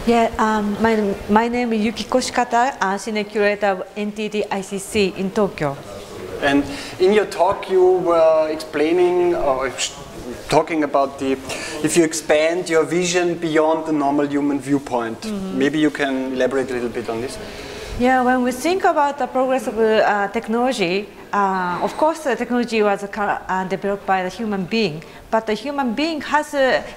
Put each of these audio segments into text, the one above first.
Yeah, my name is Yukiko Shikata, senior curator of NTT ICC in Tokyo. And in your talk you were explaining or talking about if you expand your vision beyond the normal human viewpoint. Maybe you can elaborate a little bit on this. Yeah, when we think about the progress of technology, of course the technology was developed by the human being, but the human being has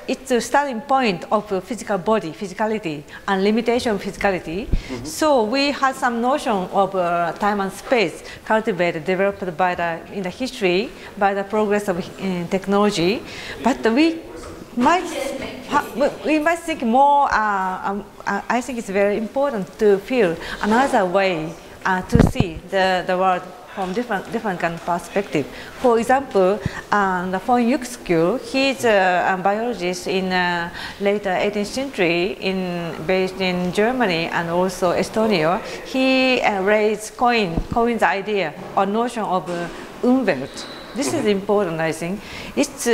its starting point of physical body, physicality, and limitation of physicality. So we had some notion of time and space cultivated, developed by in the history by the progress of technology, but we might think more. I think it's very important to feel another way to see the world from different kind of perspective. For example, the von Uexküll, he's a biologist in later 18th century based in Germany and also Estonia. He coined the idea or notion of Umwelt. This is important, I think. It's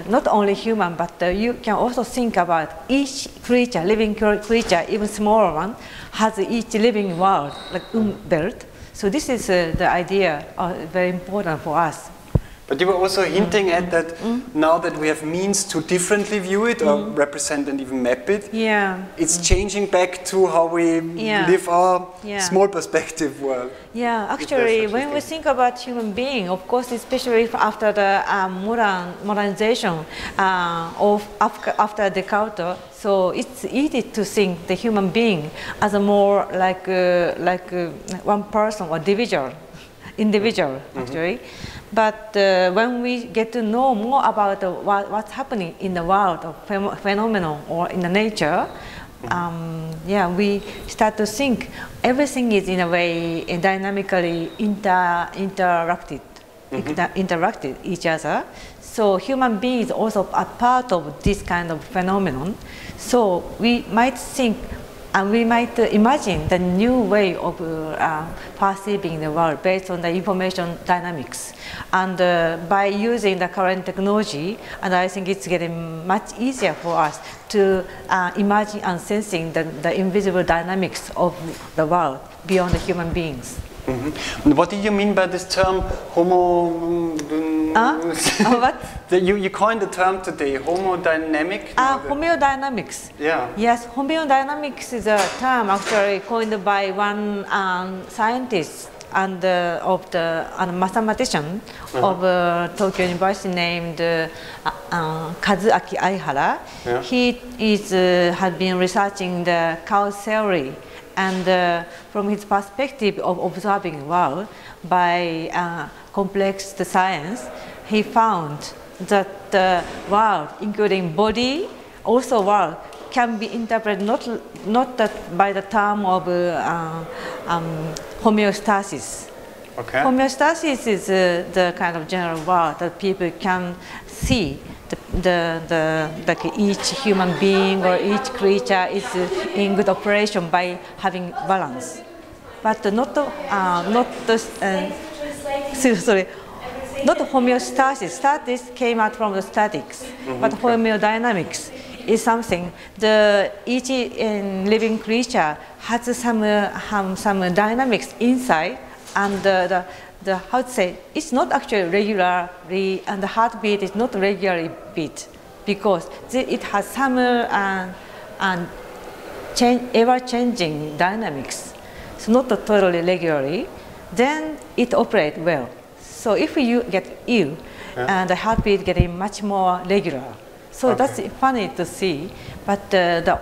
not only human, but you can also think about each creature, living creature, even smaller one, has each living world, like Umwelt. So this is the idea, very important for us. But you were also hinting at that now that we have means to differently view it or represent and even map it, it's changing back to how we live our small perspective world. Yeah, actually, when we think about human being, of course, especially after the modernization after Descartes, so it's easy to think the human being as a more like one person or individual actually. But when we get to know more about what's happening in the world of phenomenon or in the nature, we start to think everything is in a way dynamically interacted each other. So human being is also a part of this kind of phenomenon. So we might think and we might imagine the new way of perceiving the world based on the information dynamics. And by using the current technology, and I think it's getting much easier for us to imagine and sensing the invisible dynamics of the world beyond the human beings. What did you mean by this term, homo? What? You coined the term today, homodynamic? Homeodynamics. Yeah. Yes, homeodynamics is a term actually coined by one scientist and mathematician of Tokyo University named Kazuaki Aihara. Yeah. He has been researching the chaos theory. And from his perspective of observing the world by complex science, he found that the world, including body, also world, can be interpreted not by the term of homeostasis. Okay. Homeostasis is the kind of general world that people can see. Like each human being or each creature is in good operation by having balance, but not homeostasis. Stasis came out from the statics, but homeodynamics is something. Each living creature has some dynamics inside, and how to say, it's not actually regularly, and the heartbeat is not regularly beat, because it has some ever-changing dynamics. So not totally regularly, then it operates well. So if you get ill, and the heartbeat getting much more regular. So that's funny to see, but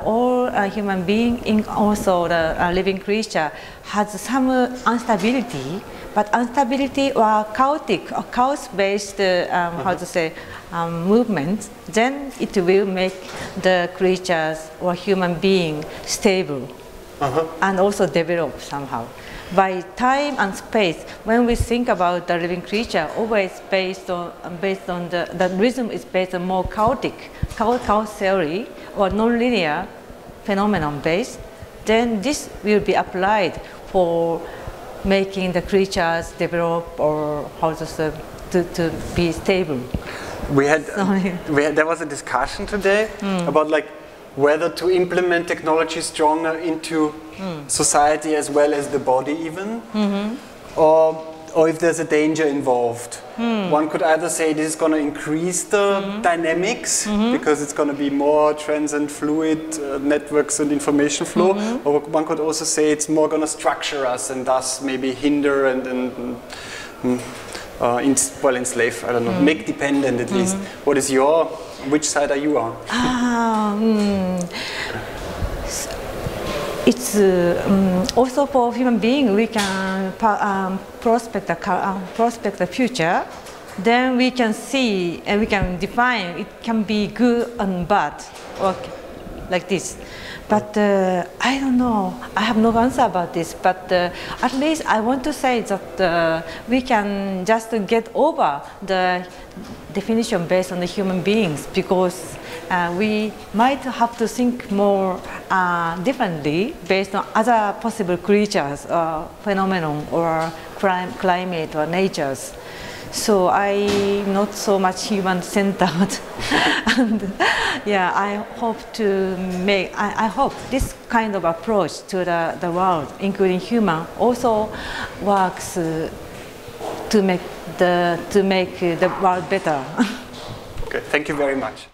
all human being, also the living creature, has some instability, but instability or chaotic or chaos-based, how to say, movements, then it will make the creatures or human being stable and also develop somehow. By time and space, when we think about the living creature, always based on the rhythm is based on more chaotic, chaos theory or non-linear phenomenon based, then this will be applied for making the creatures develop or how to be stable. There was a discussion today about like whether to implement technology stronger into society as well as the body even, or if there's a danger involved. One could either say this is going to increase the dynamics because it's going to be more trans and fluid networks and information flow, or one could also say it's more going to structure us and thus maybe hinder and enslave, I don't know, make dependent at least. What is your, which side are you on? It's also for human being, we can prospect the future. Then we can see and we can define it can be good and bad, or like this. But I don't know, I have no answer about this, but at least I want to say that we can just get over the definition based on the human beings, because we might have to think more differently based on other possible creatures or phenomenon or climate or natures. So I'm not so much human-centered, and yeah, I hope to make. I hope this kind of approach to the world, including human, also works to make the world better. Okay, thank you very much.